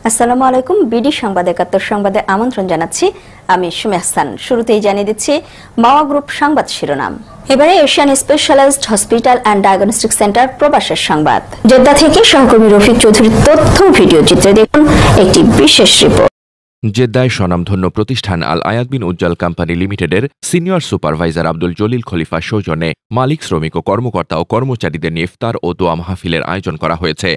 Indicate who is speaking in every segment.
Speaker 1: আসসালামু আলাইকুম। বিডি সংবাদ ৭১ সংবাদে আমন্ত্রণ জানাচ্ছি। আমি সুমি হাসান। শুরুতেই জানিয়ে দিচ্ছি মাওয়া গ্রুপ সংবাদ শিরোনাম। এবারে Asian specialised hospital and diagnostic centre প্রবাসের সংবাদ। জেদ্দা থেকে সহকর্মী রফিক চৌধুরীর তথ্য ভিডিও চিত্রে দেখুন একটি বিশেষ রিপোর্ট।
Speaker 2: জেদ্দায় স্বনামধন্য প্রতিষ্ঠান আল আয়াত বিন উজ্জ্বল কোম্পানি লিমিটেডের সিনিয়র সুপারভাইজার আব্দুল জলিল খলিফা সৌজন্যে মালিক, শ্রমিক ও কর্মকর্তা ও কর্মচারীদের নিয়ে ইফতার ও দোয়া মাহফিলের আয়োজন করা হয়েছে।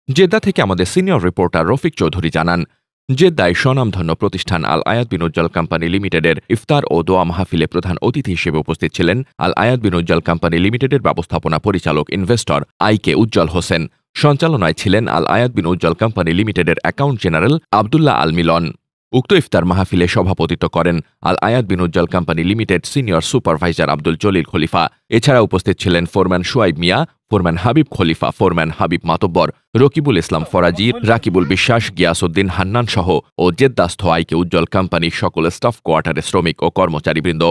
Speaker 2: জেদ্দা থেকে আমাদের সিনিয়র রিপোর্টার রফিক চৌধুরী জানান, জেদ্দায় স্বনামধন্য প্রতিষ্ঠান আল আয়াত বিন উজ্জ্বল কোম্পানি লিমিটেডের ইফতার ও দোয়া মাহফিলে প্রধান অতিথি হিসেবে উপস্থিত ছিলেন আল আয়াত বিন উজ্জ্বল কোম্পানি লিমিটেডের ব্যবস্থাপনা পরিচালক ইনভেস্টর আইকে উজ্জ্বল হোসেন। সঞ্চালনায় ছিলেন আল আয়াত বিন উজ্জ্বল কোম্পানি লিমিটেডের অ্যাকাউন্ট জেনারেল আবদুল্লাহ আল মিলন। উক্ত ইফতার মাহফিলে সভাপতিত্ব করেন Al Ayat Bin Ujjwal company limited senior supervisor Abdul Jalil Khalifa. এছাড়া উপস্থিত ছিলেন foreman Shuaib Mia, foreman Habib Khalifa, foreman Habib Matbar, Rakibul Islam Faraji, Rakibul Biswas, Giasuddin Hannan সহ ও জেদ্দাস্থ আইকে উজ্জ্বল কোম্পানির সকল স্টাফ কোয়ার্টারের শ্রমিক ও কর্মচারীবৃন্দ,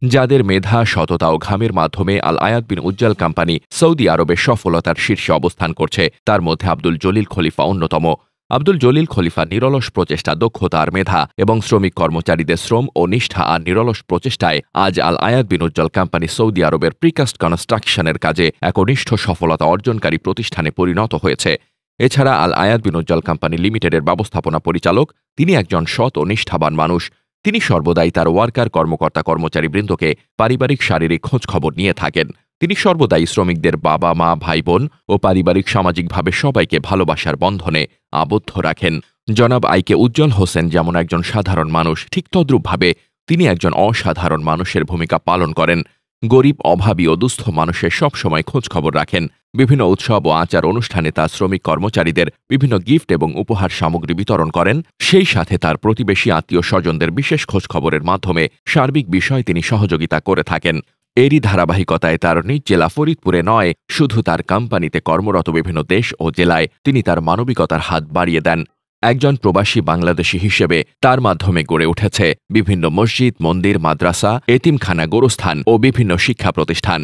Speaker 2: যাদের মেধা, সততা ও ঘামের মাধ্যমে আল আয়াত বিন উজ্জ্বল কোম্পানি সৌদি আরবে সফলতার শীর্ষে অবস্থান করছে, তার মধ্যে আব্দুল জলিল খলিফা অন্যতম। আব্দুল জলিল খলিফা নিরলস প্রচেষ্টা, দক্ষতা আর মেধা এবং শ্রমিক কর্মচারীদের শ্রম ও নিষ্ঠা আর নিরলস প্রচেষ্টায় আজ আল আয়াত বিন উজ্জ্বল কোম্পানি সৌদি আরবের প্রিকাস্ট কনস্ট্রাকশনের কাজে একনিষ্ঠ সফলতা অর্জনকারী প্রতিষ্ঠানে পরিণত হয়েছে। এছাড়া আল আয়াত বিন উজ্জ্বল কোম্পানি লিমিটেডের ব্যবস্থাপনা পরিচালক, তিনি একজন সৎ ও নিষ্ঠাবান মানুষ। তিনি সর্বদাই তার ওয়ার্কার, কর্মকর্তা, কর্মচারীবৃন্দকে পারিবারিক শারীরিক খোঁজখবর নিয়ে থাকেন। তিনি সর্বদাই শ্রমিকদের বাবা, মা, ভাই, বোন ও পারিবারিক সামাজিকভাবে সবাইকে ভালোবাসার বন্ধনে আবদ্ধ রাখেন। জনাব আইকে উজ্জ্বল হোসেন যেমন একজন সাধারণ মানুষ, ঠিক তদ্রূপভাবে তিনি একজন অসাধারণ মানুষের ভূমিকা পালন করেন। গরিব, অভাবী ও দুস্থ মানুষের সবসময় খোঁজখবর রাখেন। বিভিন্ন উৎসব ও আচার অনুষ্ঠানে তার শ্রমিক কর্মচারীদের বিভিন্ন গিফট এবং উপহার সামগ্রী বিতরণ করেন। সেই সাথে তার প্রতিবেশী, আত্মীয় স্বজনদের বিশেষ খোঁজখবরের মাধ্যমে সার্বিক বিষয়ে তিনি সহযোগিতা করে থাকেন। এরই ধারাবাহিকতায় তার নিজ জেলা ফরিদপুরে নয়, শুধু তার কোম্পানিতে কর্মরত বিভিন্ন দেশ ও জেলায় তিনি তার মানবিকতার হাত বাড়িয়ে দেন। একজন প্রবাসী বাংলাদেশী হিসেবে তার মাধ্যমে গড়ে উঠেছে বিভিন্ন মসজিদ, মন্দির, মাদ্রাসা, এতিমখানা, গোরস্থান ও বিভিন্ন শিক্ষা প্রতিষ্ঠান।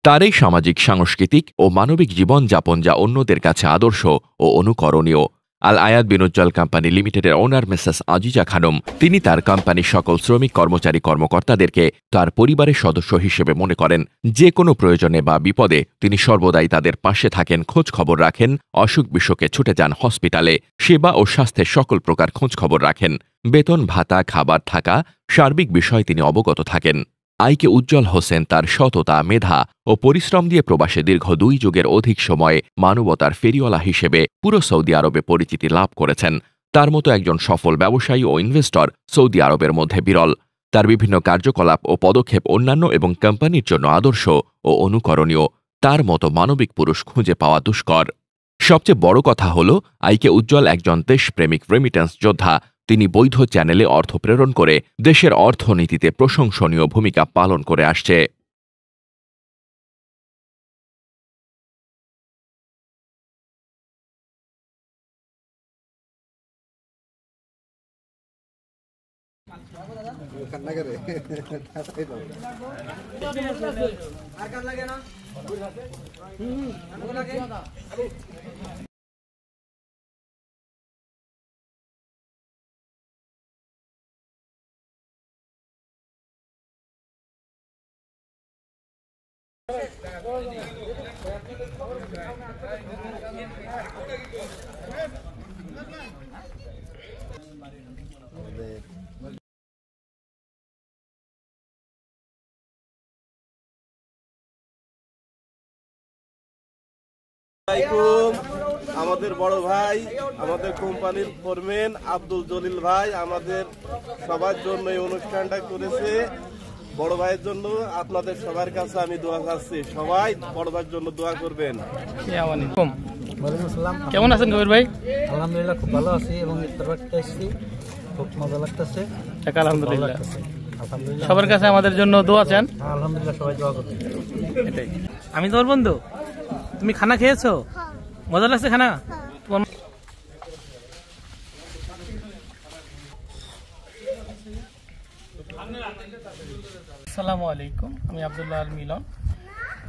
Speaker 2: তার এই সামাজিক, সাংস্কৃতিক ও মানবিক জীবনযাপন যা অন্যদের কাছে আদর্শ ও অনুকরণীয়। আল আয়াত বিন উজ্জ্বল কোম্পানি লিমিটেডের ওনার মিসেস আজিজা খানম, তিনি তার কোম্পানির সকল শ্রমিক, কর্মচারী, কর্মকর্তাদেরকে তার পরিবারের সদস্য হিসেবে মনে করেন। যে কোনো প্রয়োজনে বা বিপদে তিনি সর্বদাই তাদের পাশে থাকেন, খোঁজ খবর রাখেন। অসুখ বিসুখে ছুটে যান হসপিটালে, সেবা ও স্বাস্থ্যের সকল প্রকার খোঁজ খবর রাখেন। বেতন, ভাতা, খাবার, থাকা সার্বিক বিষয়ে তিনি অবগত থাকেন। আইকে উজ্জ্বল হোসেন তার সততা, মেধা ও পরিশ্রম দিয়ে প্রবাসে দীর্ঘ 2 যুগের অধিক সময়ে মানবতার ফেরিওয়ালা হিসেবে পুরো সৌদি আরবে পরিচিতি লাভ করেছেন। তার মতো একজন সফল ব্যবসায়ী ও ইনভেস্টর সৌদি আরবের মধ্যে বিরল। তার বিভিন্ন কার্যকলাপ ও পদক্ষেপ অন্যান্য এবং কোম্পানির জন্য আদর্শ ও অনুকরণীয়। তার মতো মানবিক পুরুষ খুঁজে পাওয়া দুষ্কর। সবচেয়ে বড় কথা হল, আইকে উজ্জ্বল একজন দেশপ্রেমিক রেমিটেন্স যোদ্ধা। তিনি বৈধ চ্যানেলে অর্থ প্রেরণ করে দেশের অর্থনীতিতে প্রশংসনীয় ভূমিকা পালন করে আসছে।
Speaker 3: আমাদের বড় ভাই, আমাদের কোম্পানির ফোরম্যান আব্দুল জলিল ভাই আমাদের সবার জন্য এই অনুষ্ঠানটা করেছে। বড় ভাইয়ের জন্য আপনাদের সবার কাছে আমি দোয়া চাচ্ছি, সবাই বড় ভাইয়ের জন্য দোয়া করবেন।
Speaker 4: কেমন আছেন কবির ভাই?
Speaker 5: আলহামদুলিল্লাহ, খুব ভালো আছি এবং খুব মজা লাগতেছে।
Speaker 4: আলহামদুলিল্লাহ। সবার কাছে আমাদের জন্য দোয়া চান।
Speaker 5: আলহামদুলিল্লাহ, সবাই দোয়া করছে।
Speaker 4: এটাই। আমি তোর বন্ধু, তুমি খানা খেয়েছো? মজা লাগছে খানা? আসসালামু আলাইকুম, আমি আব্দুল্লাহ আল মিলন।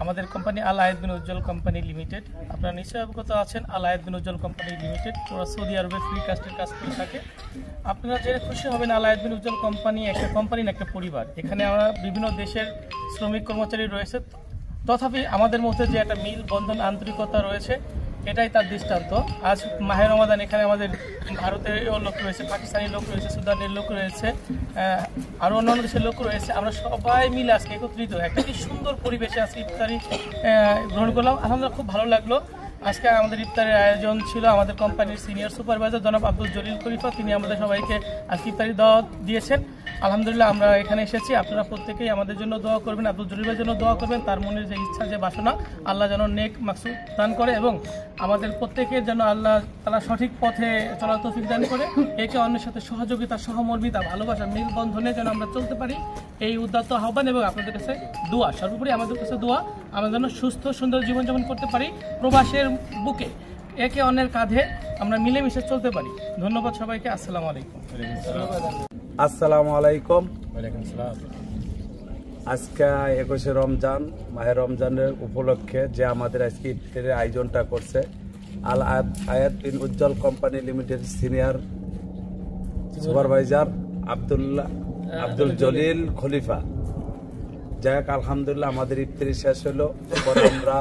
Speaker 4: আমাদের কোম্পানি আল আয়াত বিন উজ্জ্বল কোম্পানি লিমিটেড। আপনারা নিশ্চয়ই অবগত আছেন আল আয়াত বিন উজ্জ্বল কোম্পানি লিমিটেড ওরা সৌদি আরবে ফ্রি কাস্টের কাজ করে থাকে। আপনারা জেনে খুশি হবেন আল আয়াত বিন উজ্জ্বল কোম্পানি একটা কোম্পানি না একটা পরিবার। এখানে আমরা বিভিন্ন দেশের শ্রমিক কর্মচারী রয়েছে, তথাপি আমাদের মধ্যে যে একটা মিল বন্ধন আন্তরিকতা রয়েছে এটাই তার দৃষ্টান্ত। আজ মাহে রমাদান, এখানে আমাদের ভারতের লোক রয়েছে, পাকিস্তানি লোক রয়েছে, সুদানের লোক রয়েছে, আরও অন্যান্য দেশের লোক রয়েছে। আমরা সবাই মিলে আজকে একত্রিত একটা কি সুন্দর পরিবেশে আজকে ইফতারি গ্রহণ করলাম। আলহামদুলিল্লাহ খুব ভালো লাগলো। আজকে আমাদের ইফতারের আয়োজন ছিল আমাদের কোম্পানির সিনিয়র সুপারভাইজার জনাব আব্দুল জলিল খলিফা, তিনি আমাদের সবাইকে আজকে ইফতারি দাওয়াত দিয়েছেন। আলহামদুলিল্লাহ আমরা এখানে এসেছি, আপনারা প্রত্যেকেই আমাদের জন্য দোয়া করবেন, আব্দুল জলিলের জন্য দোয়া করবেন। তার মনের যে ইচ্ছা, যে বাসনা, আল্লাহ যেন নেক মাকসুদ দান করে এবং আমাদের প্রত্যেকের যেন আল্লাহ তারা সঠিক পথে চলার তৌফিক দান করে। একে অন্যের সাথে সহযোগিতা, সহমর্মিতা, ভালোবাসা, মিল বন্ধনে যেন আমরা চলতে পারি, এই উদ্যত আহ্বান এবং আপনাদের কাছে দোয়া, সর্বোপরি আমাদের কাছে দোয়া, আমরা যেন সুস্থ সুন্দর জীবনযাপন করতে পারি প্রবাসের বুকে, একে অন্যের কাঁধে আমরা মিলেমিশে চলতে পারি। ধন্যবাদ সবাইকে। আসসালামু আলাইকুম।
Speaker 6: আসসালামু আলাইকুম। আজকে 21শে রমজান, মাহে রমজানের উপলক্ষে যে আমাদের আজকে ইফতারের আয়োজনটা করছে Al Ayat Bin Ujjwal company limited senior supervisor Abdul Jalil Khalifa. যাই হোক, আলহামদুলিল্লাহ আমাদের ইফতারি শেষ হলো। পরে আমরা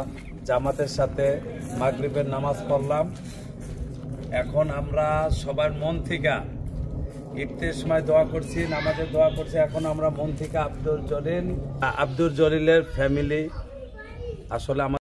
Speaker 6: জামাতের সাথে মাগরিবের নামাজ পড়লাম। এখন আমরা সবার মন থেকে ইফতারের সময় দোয়া করছি, নামাজে দোয়া করছি। এখন আমরা মন থেকে আব্দুল জলিলের ফ্যামিলি আসলে